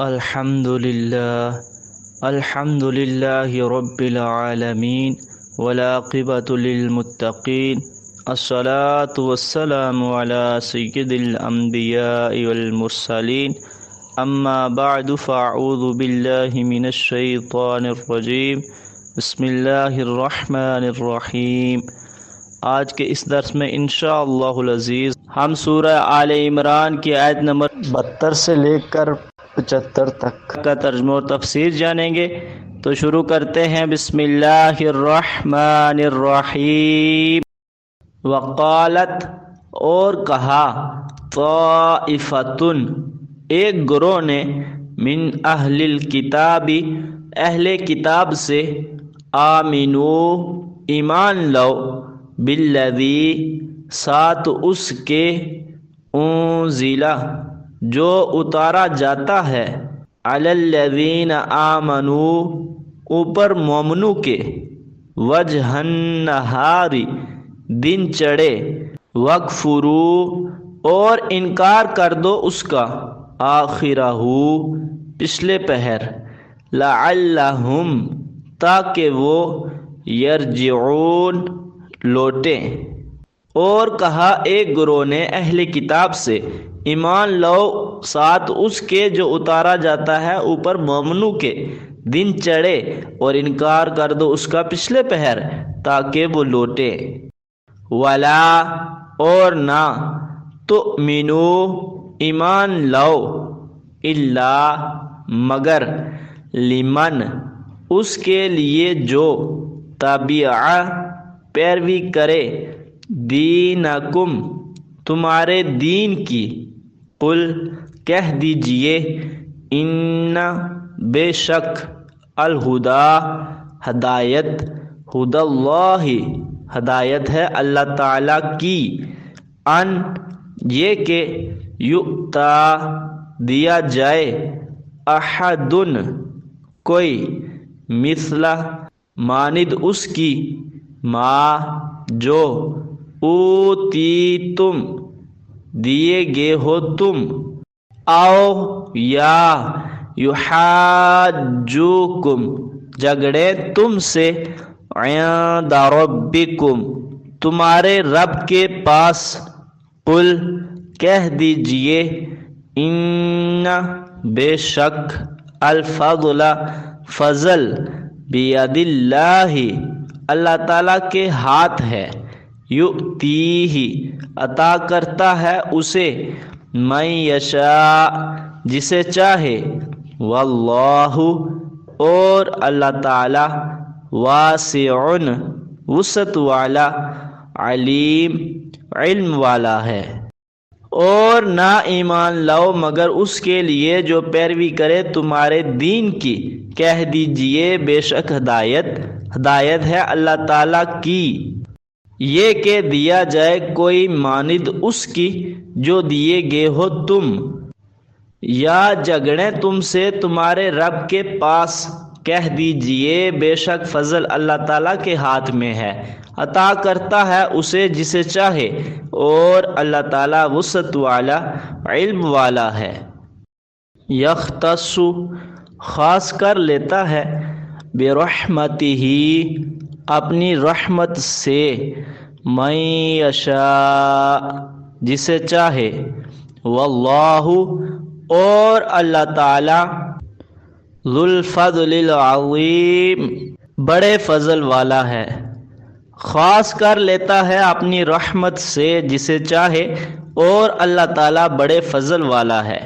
الحمد لله الحمد لله رب العالمين والعاقبة للمتقين الصلاة والسلام على سيد الأنبياء والمرسلين أما بعد فأعوذ بالله من الشيطان الرجيم بسم الله الرحمن الرحیم۔ آج کے اس درس میں انشاءاللہ العزیز ہم سورہ آل عمران کی آیت نمبر 72 سے لے کر 75 تک کا ترجمہ و تفسیر جانیں گے۔ تو شروع کرتے ہیں۔ بسم اللہ الرحمن الرحیم۔ وقالت اور کہا، طائفتن ایک گروہ نے، من اہل الکتاب اہل کتاب سے، آمنو ایمان لو، بالذی ساتھ اس کے، انزل جو اتارا جاتا ہے، علی الذین آمنوا اوپر مومنوں کے، وجہ النہار دن چڑھے، وکفروا اور انکار کر دو اس کا، آخرہ پچھلے پہر، لعلہم تاکہ وہ، یرجعون لوٹیں۔ اور کہا ایک گروہ نے اہل کتاب سے، ایمان لو ساتھ اس کے جو اتارا جاتا ہے اوپر مومنوں کے، دن چڑھے اور انکار کر دو اس کا پچھلے پہر تاکہ وہ لوٹے۔ ولا اور نہ، تؤمنو ایمان لو، الا مگر، لمن اس کے لیے جو، تبع پیروی کرے، دینکم تمہارے دین کی، قل کہہ دیجئے، ان بے شک، الہدا ہدایت، ہدی اللہ ہدایت ہے اللہ تعالیٰ کی، ان یہ کہ، یؤتا دیا جائے، احدن کوئی، مثلہ مانند اس کی، ما جو، اوتیتم دیے گے ہو تم، او یا، یحاجوکم جھگڑے تم سے، عند ربکم تمہارے رب کے پاس، قل کہہ دیجئے، ان بے شک، الفضل فضل، بید اللہ اللہ تعالیٰ کے ہاتھ ہے، یؤتیہ عطا کرتا ہے اسے، من یشاء جسے چاہے، واللہ اور اللہ تعالیٰ، واسع وسعت والا، علیم علم والا ہے۔ اور نہ ایمان لاؤ مگر اس کے لیے جو پیروی کرے تمہارے دین کی، کہہ دیجئے بے شک ہدایت ہے اللہ تعالیٰ کی، یہ کہ دیا جائے کوئی مانند اس کی جو دیے گئے ہو تم، یا جھگڑیں تم سے تمہارے رب کے پاس، کہہ دیجئے بے شک فضل اللہ تعالیٰ کے ہاتھ میں ہے، عطا کرتا ہے اسے جسے چاہے، اور اللہ تعالیٰ وسعت والا علم والا ہے۔ یختص خاص کر لیتا ہے، برحمتہ اپنی رحمت سے، من یشاء جسے چاہے، واللہ اور اللہ تعالیٰ، ذو الفضل العظیم بڑے فضل والا ہے۔ خاص کر لیتا ہے اپنی رحمت سے جسے چاہے، اور اللہ تعالیٰ بڑے فضل والا ہے۔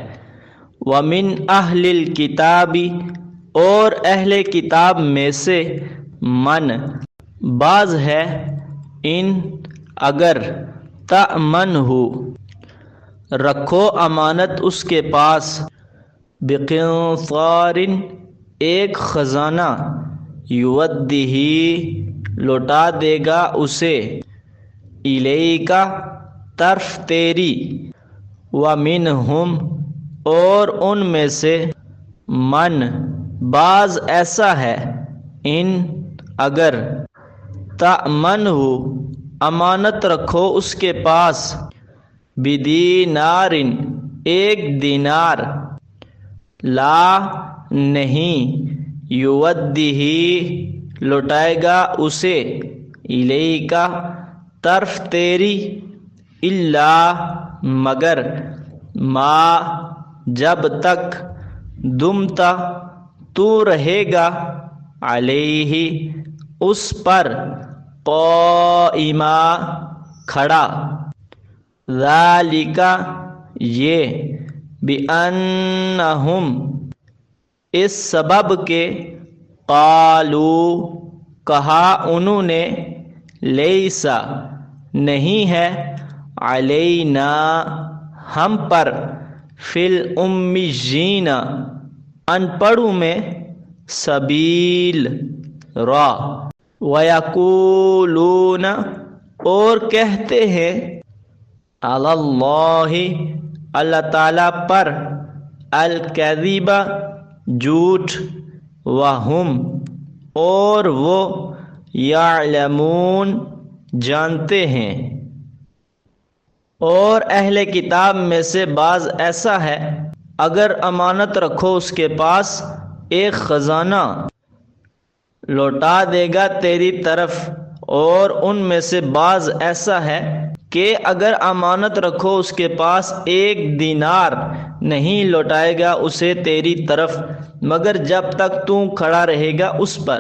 ومن اہل الکتاب اور اہل کتاب میں سے، من بعض ہے، ان اگر، تأمنہ رکھو امانت اس کے پاس، بقنطار ایک خزانہ، یودہ لوٹا دے گا اسے، الیک طرف تیری، ومنہم اور ان میں سے، من بعض ایسا ہے، ان اگر، تأمنہ امانت رکھو اس کے پاس، بدینار ایک دینار، لا نہیں، یودہ لوٹائے گا اسے، الیک طرف تیری، الا مگر، ما جب تک، دمتا تو رہے گا، علیہ اس پر، قائما کھڑا، ذالک یہ، بِأَنَّهُمْ اس سبب کے، قالو کہا انہوں نے، لیسا نہیں ہے، علینا ہم پر، فی الامیین ان پڑھوں میں، سبیل راہ، وَيَقُولُونَ اور کہتے ہیں، علی اللہ اللہ تعالیٰ پر، الکذب جھوٹ، وہم اور وہ، یعلمون جانتے ہیں۔ اور اہل کتاب میں سے بعض ایسا ہے، اگر امانت رکھو اس کے پاس، ایک خزانہ لوٹا دے گا تیری طرف، اور ان میں سے بعض ایسا ہے کہ اگر امانت رکھو اس کے پاس، ایک دینار نہیں لوٹائے گا اسے تیری طرف، مگر جب تک تو کھڑا رہے گا اس پر۔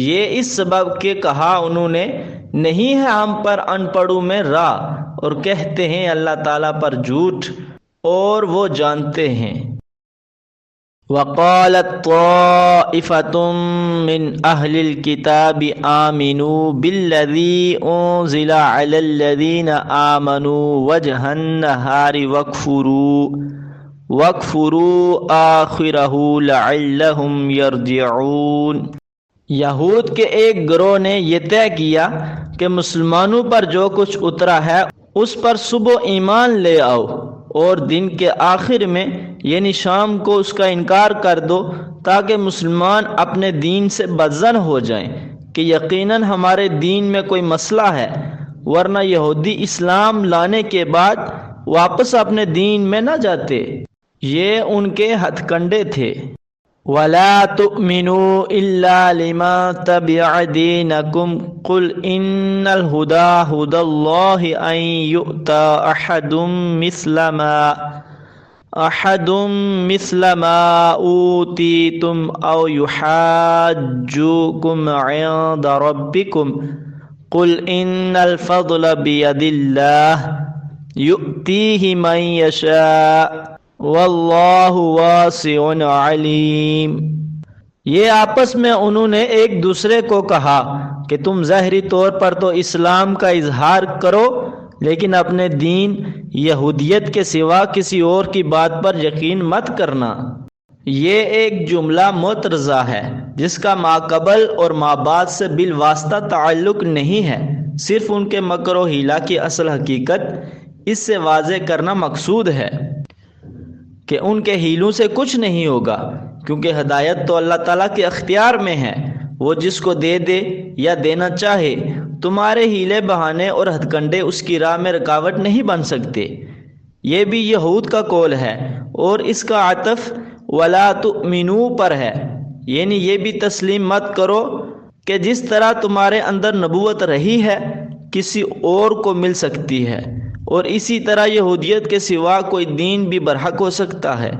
یہ اس سبب کہ کہا انہوں نے، نہیں ہے ہم پر ان پڑھوں میں راہ، اور کہتے ہیں اللہ تعالیٰ پر جھوٹ، اور وہ جانتے ہیں۔ وقالت طائفة من أهل الكتاب آمنوا بالذي أنزل على الذين آمنوا وجه النهار واكفروا آخره لعلهم يرجعون۔ یہود کے ایک گروہ نے یہ طے کیا کہ مسلمانوں پر جو کچھ اترا ہے اس پر صبح ایمان لے آؤ، اور دن کے آخر میں یعنی شام کو اس کا انکار کر دو، تاکہ مسلمان اپنے دین سے بدظن ہو جائیں کہ یقیناً ہمارے دین میں کوئی مسئلہ ہے، ورنہ یہودی اسلام لانے کے بعد واپس اپنے دین میں نہ جاتے۔ یہ ان کے ہتھ کنڈے تھے۔ وَلَا تُؤْمِنُوا إِلَّا لِمَا تَبِعَ دِينَكُمْ قُلْ إِنَّ الْهُدَى هُدَى اللَّهِ أَن يُؤْتَى أَحَدٌ مِثْلَ مَا أُوتِيتُمْ أَوْ يُحَاجُّوكُمْ عِندَ رَبِّكُمْ قُلْ إِنَّ الْفَضْلَ بِيَدِ اللَّهِ يُؤْتِيهِ مَن يَشَاءُ واللہ واسع علیم۔ یہ آپس میں انہوں نے ایک دوسرے کو کہا کہ تم ظاہری طور پر تو اسلام کا اظہار کرو، لیکن اپنے دین یہودیت کے سوا کسی اور کی بات پر یقین مت کرنا۔ یہ ایک جملہ معترضہ ہے جس کا ماقبل اور مابعد سے بالواسطہ تعلق نہیں ہے، صرف ان کے مکر و حیلہ کی اصل حقیقت اس سے واضح کرنا مقصود ہے کہ ان کے ہیلوں سے کچھ نہیں ہوگا، کیونکہ ہدایت تو اللہ تعالیٰ کے اختیار میں ہے، وہ جس کو دے دے یا دینا چاہے۔ تمہارے ہیلے بہانے اور ہتھ کنڈے اس کی راہ میں رکاوٹ نہیں بن سکتے۔ یہ بھی یہود کا قول ہے، اور اس کا عطف وَلَا تُؤْمِنُوا پر ہے، یعنی یہ بھی تسلیم مت کرو کہ جس طرح تمہارے اندر نبوت رہی ہے کسی اور کو مل سکتی ہے، اور اسی طرح یہودیت کے سوا کوئی دین بھی برحق ہو سکتا ہے،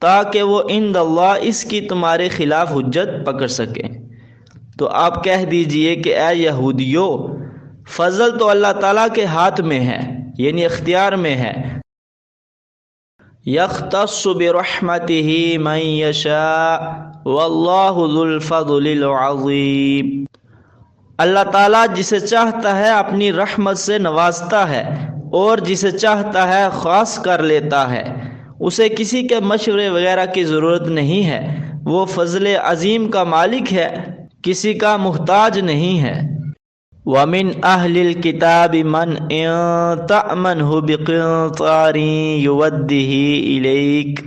تاکہ وہ عند اللہ اس کی تمہارے خلاف حجت پکڑ سکیں۔ تو آپ کہہ دیجئے کہ اے یہودیو، فضل تو اللہ تعالیٰ کے ہاتھ میں ہے، یعنی اختیار میں ہے، یختص برحمتہ من یشاء واللہ ذو الفضل العظیم۔ اللہ تعالیٰ جسے چاہتا ہے اپنی رحمت سے نوازتا ہے، اور جسے چاہتا ہے خاص کر لیتا ہے۔ اسے کسی کے مشورے وغیرہ کی ضرورت نہیں ہے، وہ فضل عظیم کا مالک ہے، کسی کا محتاج نہیں ہے۔ وَمِنْ أَهْلِ الْكِتَابِ مَنْ إِن تَأْمَنْهُ بِقِنطَارٍ يُؤَدِّهِ إِلَيْكَ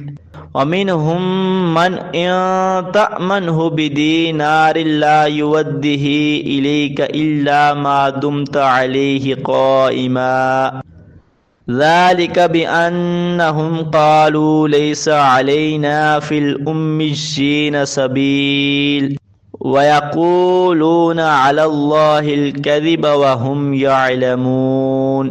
وَمِنْهُمْ مَنْ إِن تَأْمَنْهُ بِدِينَارٍ لَا يُؤَدِّهِ إِلَيْكَ إِلَّا مَا دُمْتَ عَلَيْهِ قَائِمًا ذلك بأنهم قالوا ليس علينا في الأميين سبيل ويقولون على الله الكذب وهم يعلمون۔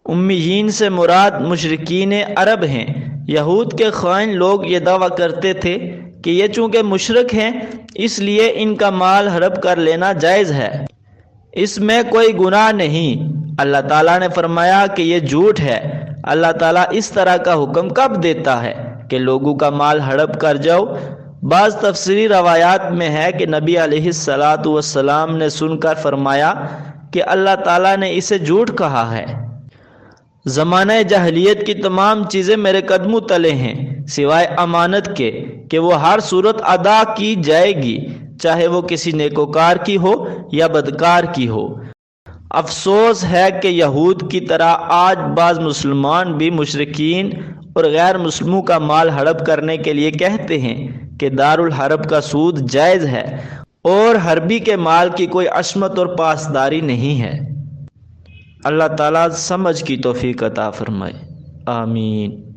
امیین سے مراد مشرکین عرب ہیں۔ یہود کے خائن لوگ یہ دعویٰ کرتے تھے کہ یہ چونکہ مشرک ہیں اس لیے ان کا مال ہڑپ کر لینا جائز ہے، اس میں کوئی گناہ نہیں۔ اللہ تعالیٰ نے فرمایا کہ یہ جھوٹ ہے۔ اللہ تعالیٰ اس طرح کا حکم کب دیتا ہے کہ لوگوں کا مال ہڑپ کر جاؤ؟ بعض تفسیری روایات میں ہے کہ نبی علیہ السلام نے سن کر فرمایا کہ اللہ تعالیٰ نے اسے جھوٹ کہا ہے۔ زمانہ جاہلیت کی تمام چیزیں میرے قدموں تلے ہیں سوائے امانت کے کہ وہ ہر صورت ادا کی جائے گی، چاہے وہ کسی نیکوکار کی ہو یا بدکار کی ہو۔ افسوس ہے کہ یہود کی طرح آج بعض مسلمان بھی مشرکین اور غیر مسلموں کا مال ہڑپ کرنے کے لیے کہتے ہیں کہ دارالحرب کا سود جائز ہے اور حربی کے مال کی کوئی عصمت اور پاسداری نہیں ہے۔ اللہ تعالیٰ سمجھ کی توفیق عطا فرمائے، آمین۔